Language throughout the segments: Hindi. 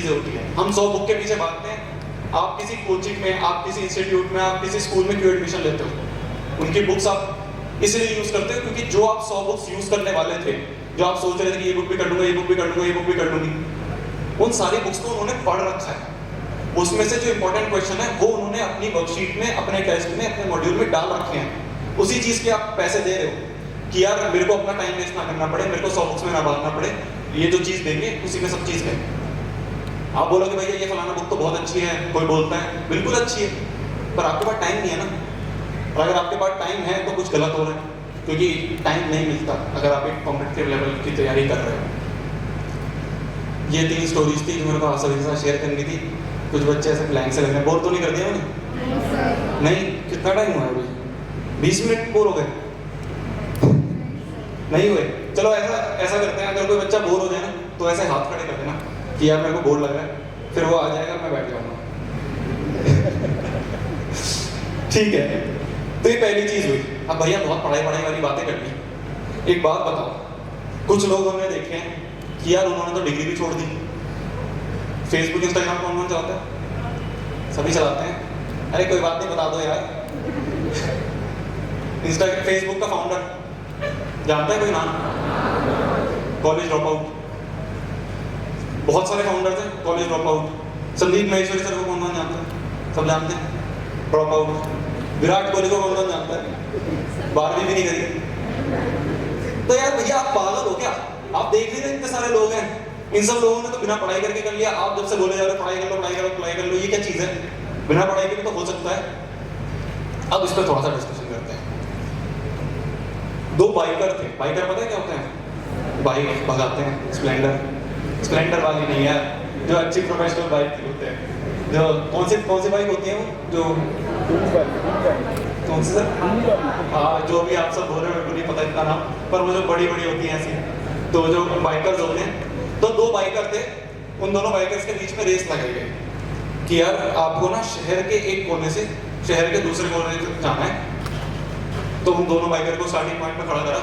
चीजें होती हैं। हम 100 बुक के पीछे भागते हैं। आप किसी कोचिंग में, आप किसी इंस्टीट्यूट में, आप किसी स्कूल में क्यों एडमिशन लेते हो? उनकी बुक्स आप इसलिए यूज करते हो क्योंकि जो आप 100 बुक्स यूज करने वाले थे, जो आप सोच रहे थे कि ये बुक भी कर लूंगा, ये बुक भी कर लूंगा, ये बुक भी कर लूंगी, उन सारी बुक्स को उन्होंने पढ़ रखा है। उसमें से जो इंपॉर्टेंट क्वेश्चन है वो उन्होंने अपनी वर्कशीट में, अपने टेस्ट में, अपने मॉड्यूल में डाल रखे हैं। उसी चीज के आप पैसे दे रहे हो कि यार मेरे को अपना टाइम वेस्ट ना करना पड़े, मेरे को 100 बुक्स में ना भागना पड़े, ये जो चीज देंगे उसी में सब चीज है। आप बोलोगे भैया ये फलाना बुक तो बहुत अच्छी है, कोई बोलता है बिल्कुल अच्छी है, पर आपके पास टाइम नहीं है ना। और अगर आपके पास टाइम है तो कुछ गलत हो रहा है, क्योंकि टाइम नहीं मिलता अगर आप एक कॉम्पिटिटिव लेवल की तैयारी कर रहे हो। ये 3 स्टोरीज थी जो मेरे को आप सभी के साथ शेयर करनी थी। कुछ बच्चे ऐसे ब्लैंक से लग रहे हैं, बोर तो नहीं कर दिया मैंने? नहीं। कितना टाइम हुआ है अभी? 20 मिनट बोर हो गए? नहीं हुए? चलो ऐसा करते हैं, अगर कोई बच्चा बोर हो जाए ना तो ऐसे हाथ खड़े कर देना कि यार मेरे को बोर लग रहा है, फिर वो आ जाएगा, मैं बैठ जाऊंगा। ठीक है, तो ये पहली चीज हुई। अब भैया बहुत पढ़ाई वाली बातें करनी। एक बात बताओ, कुछ लोग हमने देखे हैं कि यार उन्होंने तो डिग्री भी छोड़ दी। फेसबुक इंस्टाग्राम कौन कौन चलाता है? सभी चलाते हैं। अरे कोई बात नहीं, बता दो यार। फेसबुक का फाउंडर जानता है कोई नाम? College drop out. बहुत सारे फाउंडर्स हैं college drop out. Sandeep Maheshwari sir को कौन कौन जानता है? सब जानते हैं, ड्रॉप आउट। विराट कोहली को कौन कौन जानता है? 12वीं भी नहीं करी। तो यार भैया आप पागल हो क्या? आप देख ही रहे इतने सारे लोग हैं, इन सब लोगों ने तो बिना पढ़ाई करके कर लिया। आप जब से बोले जा रहे हो पढ़ाई कर लो, पढ़ाई कर लो, पढ़ाई कर लो, ये क्या चीज है? बिना पढ़ाई के भी तो हो सकता है। अब इस पर थोड़ा सा डिस्कशन करते हैं। 2 बाइकर थे। बाइकर पता है क्या होते हैं? बाइक भगाते हैं, स्प्लेंडर वाली नहीं है, जो अच्छी प्रोफेशनल बाइक होते हैं। जो कौन सी बाइक होती है वो जो कौन सी सर? हाँ, जो भी आप सब बोल रहे हो, मेरे को नहीं पता इतना नाम, पर वो जो बड़ी होती हैं ऐसी, तो जो बाइकर्स होते हैं, तो 2 बाइकर थे। उन दोनों बाइकर्स के बीच में रेस लगाई गई कि यार आपको ना शहर के एक कोने से शहर के दूसरे कोने तक जाना है। तो उन दोनों बाइकर को स्टार्टिंग पॉइंट में खड़ा करा,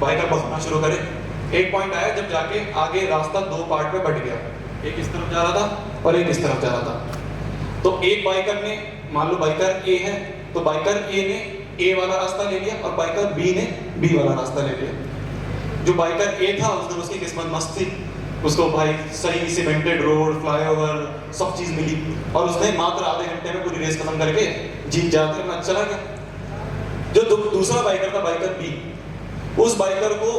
बाइकर भगाना शुरू करे। एक पॉइंट आया जब जाके आगे रास्ता 2 पार्ट में बट गया, एक इस तरफ जा रहा था और एक इस तरफ जा रहा था। तो एक बाइकर ने, मान लो बाइकर ए है, तो बाइकर ए ने ए वाला रास्ता ले लिया और बाइकर बी ने बी वाला रास्ता ले लिया। जो बाइकर ए था उसकी किस्मत मस्त थी, उसको भाई सही सीमेंटेड रोड, फ्लाईओवर, सब चीज मिली और उसने मात्र आधे घंटे में पूरी रेस खत्म करके जीत जाते अपना चला गया। जो दूसरा बाइकर था, बाइकर बी, उस बाइकर को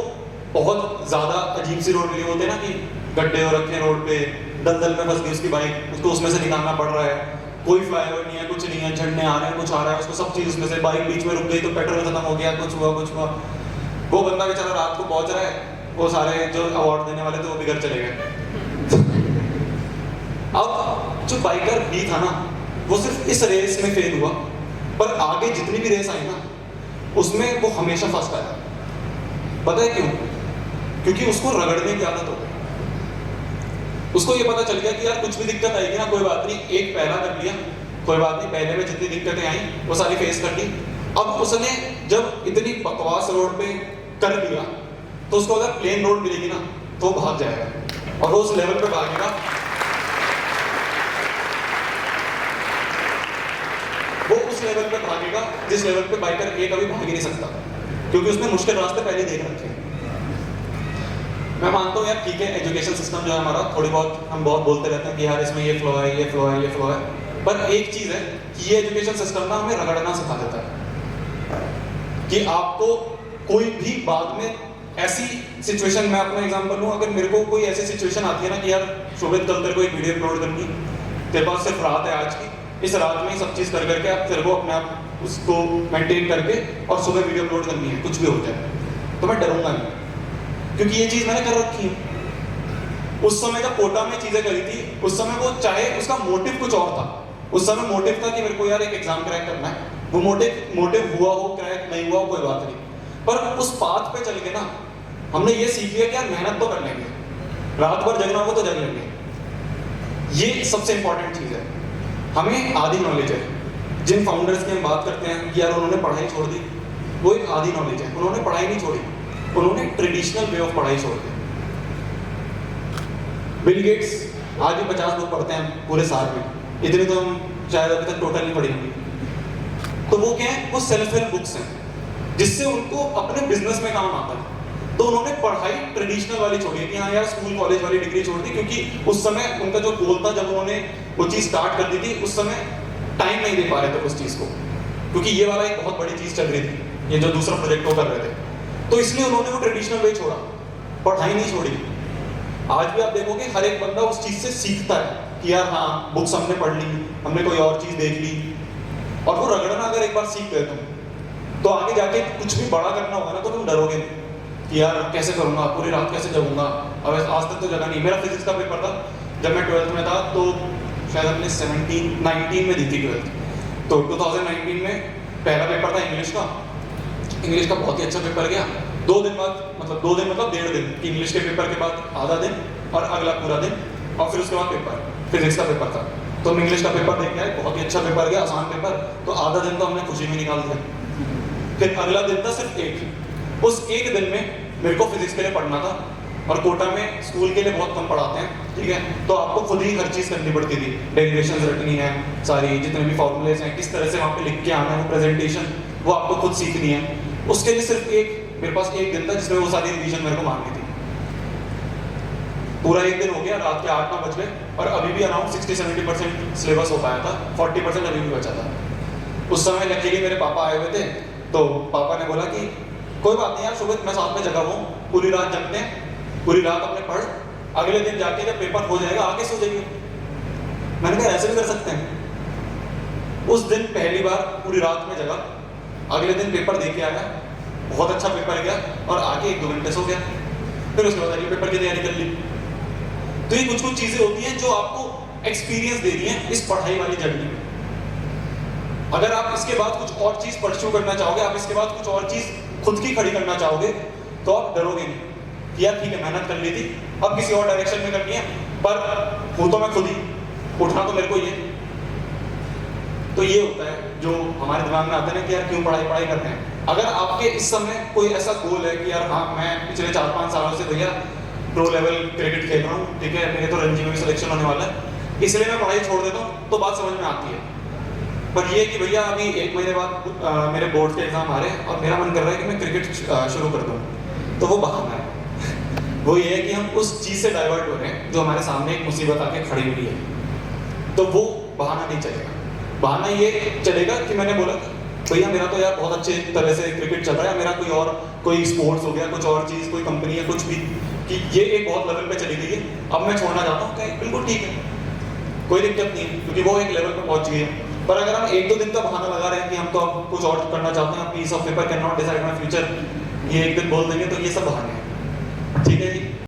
बहुत ज्यादा अजीब सी रोड मिली। होते ना कि गड्ढे हो रखे रोड पे, दलदल में फंस गई उसकी बाइक, उसको उसमें से निकालना पड़ रहा है। कोई फ्लाईओवर नहीं है, कुछ नहीं है, झंडे आ रहे हैं, कुछ आ रहा है, उसको सब चीज उसमें से। बाइक बीच में रुक गई तो पेट्रोल खत्म हो गया, कुछ हुआ। वो बंदा बेचारा रात को पहुंच रहा है, वो सारे जो अवार्ड देने वाले थे वो बिगड़ चले गए। अब जो बाइकर बी था ना, वो सिर्फ इस रेस में फेल हुआ, पर आगे जितनी भी रेस आई ना उसमें वो हमेशा फर्स्ट आया। पता है क्यों? क्योंकि उसको रगड़ने की आदत हो गई। उसको ये पता चल गया कि यार कुछ भी दिक्कत आएगी ना, कोई बात नहीं, एक पहला कर लिया, कोई बात नहीं, पहले में जितनी दिक्कतें आई वो सारी फेस कर ली। अब उसने जब इतनी बकवास रोड पे कर लिया तो उसको अगर प्लेन रोड मिलेगी ना तो वो भाग जाएगा और वो उस लेवल पे भागेगा, वो उस लेवल पे भागेगा जिस लेवल पे बाइकर ए कभी भाग ही नहीं सकता, क्योंकि उसने मुश्किल रास्ते पहले देख रखे हैं। मैं मानता हूँ यार ठीक है, एजुकेशन सिस्टम जो है हमारा, थोड़ी बहुत हम बहुत बोलते रहते हैं कि यार इसमें ये फ्लॉ है, ये फ्लॉ है, ये फ्लॉ है, पर एक चीज है कि ये एजुकेशन सिस्टम ना हमें रगड़ना सिखा देता है कि आपको कोई भी बाद में ऐसी सिचुएशन, मैं अपना एग्जांपल लूँ, अगर मेरे को कोई ऐसी सिचुएशन आती है ना कि यार शोभित कल तेरे को एक वीडियो अपलोड करनी, तेरे पास सिर्फ रात है आज की, इस रात में ही सब चीज कर करके आप तेरे को अपने आप उसको मेंटेन करके और सुबह वीडियो अपलोड करनी है, कुछ भी हो जाए, तो मैं डरूंगा नहीं, क्योंकि ये चीज मैंने कर रखी है। उस समय जब कोटा में चीजें करी थी, उस समय वो चाहे उसका मोटिव कुछ और था, उस समय मोटिव था कि मेरे को यार एक एग्जाम क्रैक करना है, वो मोटिव हुआ हो, क्रैक नहीं हुआ हो, कोई बात नहीं, पर उस पाथ पे चल के ना हमने ये सीख लिया कि यार मेहनत तो कर लेंगे, रात भर जगना हो तो जग लेंगे। ये सबसे इंपॉर्टेंट चीज है। हमें आधी नॉलेज है। जिन फाउंडर्स की हम बात करते हैं कि यार उन्होंने पढ़ाई छोड़ दी, वो एक आधी नॉलेज है। उन्होंने पढ़ाई नहीं छोड़ी, उन्होंने ट्रेडिशनल वे ऑफ पढ़ाई छोड़ दी। बिल गेट्स आज भी 50 बुक पढ़ते हैं पूरे साल में, इतनी तो हम शायद अभी तक टोटल नहीं पढ़ी होंगी। तो वो क्या है, वो सेल्फ हेल्प बुक्स हैं जिससे उनको अपने बिजनेस में काम आता है। तो उन्होंने पढ़ाई ट्रेडिशनल वाली छोड़ी कि हाँ यार स्कूल कॉलेज वाली डिग्री छोड़ दी, क्योंकि उस समय उनका जो गोल था जब उन्होंने वो चीज़ स्टार्ट कर दी थी, उस समय टाइम नहीं दे पा रहे थे उस चीज़ को, क्योंकि ये वाला एक बहुत बड़ी चीज़ चल रही थी, ये जो दूसरा प्रोजेक्ट वो कर रहे थे। तो इसलिए उन्होंने वो ट्रेडिशनल वे छोड़ा, पढ़ाई नहीं छोड़ी। आज भी आप देखोगे हर एक बंदा उस चीज़ से सीखता है कि यार हाँ बुक्स हमने पढ़ ली, हमने कोई और चीज़ देख ली, और वो रगड़ना अगर एक बार सीख गए तुम, तो आगे जाके कुछ भी बड़ा करना होगा ना तो तुम डरोगे नहीं कि यार कैसे करूँगा, पूरी रात कैसे जगूंगा। अब आज तक तो जगह नहीं। मेरा फिजिक्स का पेपर था जब मैं 12th में था, तो शायद हमने 19 में दी थी 12th। तो 2019 में पहला पेपर था इंग्लिश का। इंग्लिश का बहुत ही अच्छा पेपर गया। 2 दिन बाद, मतलब 2 दिन मतलब 1.5 दिन, इंग्लिश के पेपर के बाद आधा दिन और अगला पूरा दिन, और फिर उसके बाद पेपर, फिजिक्स का पेपर था। तो हम इंग्लिश का पेपर देख के आए, बहुत ही अच्छा पेपर गया, आसान पेपर। तो आधा दिन तो हमने खुशी में निकाल दिया। फिर अगला दिन था सिर्फ एक। उस एक दिन में मेरे को फिजिक्स के लिए पढ़ना था, और कोटा में स्कूल के लिए बहुत कम पढ़ाते हैं, ठीक है। तो आपको खुद ही हर चीज़ करनी पड़ती थी, डेरिवेशंस रटनी है, सारी जितने भी फॉर्मूलेस हैं किस तरह से वहाँ पे लिख के आना है, वो प्रेजेंटेशन वो आपको खुद सीखनी है। उसके लिए सिर्फ मेरे पास एक दिन था जिसमें वो सारी रिवीजन मेरे को मांगनी थी। पूरा एक दिन हो गया, रात के 8-9 बज गए, और अभी भी अराउंड 60-70% सिलेबस हो पाया था, 40% अभी भी बचा था। उस समय लकीली मेरे पापा आए हुए थे, तो पापा ने बोला कि कोई बात नहीं यार शुभित, मैं साथ में जगा हूँ, पूरी रात जगते हैं, पूरी रात अपने पढ़, अगले दिन जाके जब पेपर हो जाएगा आके सो जाइए। मैंने कहा ऐसे भी कर सकते हैं। उस दिन पहली बार पूरी रात में जगा, अगले दिन पेपर दे के आया, बहुत अच्छा पेपर गया, और आके 1-2 घंटे सो गया। फिर उसके बाद अगले पेपर की तैयारी कर ली। तो ये कुछ चीजें होती हैं जो आपको एक्सपीरियंस दे रही हैं इस पढ़ाई वाली जर्नी में। अगर आप इसके बाद कुछ और चीज परस्यू करना चाहोगे, आप इसके बाद कुछ और चीज खुद की खड़ी करना चाहोगे, तो आप डरोगे नहीं कि यार ठीक है मेहनत कर ली थी, अब किसी और डायरेक्शन में करनी है, पर हूं तो मैं खुद ही, उठना तो मेरे को ही है। तो ये होता है जो हमारे दिमाग में आता है ना कि यार क्यों पढ़ाई कर रहे हैं। अगर आपके इस समय कोई ऐसा गोल है कि यार हाँ मैं पिछले 4-5 सालों से भैया प्रो लेवल क्रिकेट खेल रहा हूँ, ठीक है, मेरे तो रणजी में भी सिलेक्शन होने वाला है, इसलिए मैं पढ़ाई छोड़ देता हूँ, तो बात समझ में आती है। पर ये कि भैया अभी 1 महीने बाद मेरे बोर्ड के एग्जाम आ रहे हैं और मेरा मन कर रहा है कि मैं क्रिकेट शुरू कर दूँ, तो वो बहाना है। वो ये है कि हम उस चीज़ से डाइवर्ट हो रहे हैं जो हमारे सामने एक मुसीबत आके खड़ी हुई है, तो वो बहाना नहीं चलेगा। बहाना ये चलेगा कि मैंने बोला भैया मेरा तो यार बहुत अच्छे तरह से क्रिकेट चल रहा है, मेरा कोई स्पोर्ट्स हो गया, कुछ और चीज़, कोई कंपनी है, कुछ भी, कि ये एक बहुत लेवल पे चली गई है, अब मैं छोड़ना चाहता हूँ, क्या बिल्कुल ठीक है, कोई दिक्कत नहीं है, क्योंकि वो एक लेवल पे पहुंच गई है। पर अगर हम 1-2 दिन का बहाना लगा रहे हैं कि हम तो अब कुछ और करना चाहते हैं, piece of paper can not decide my future, ये एक दिन बोल देंगे, तो ये सब बहाने हैं। ठीक है जी।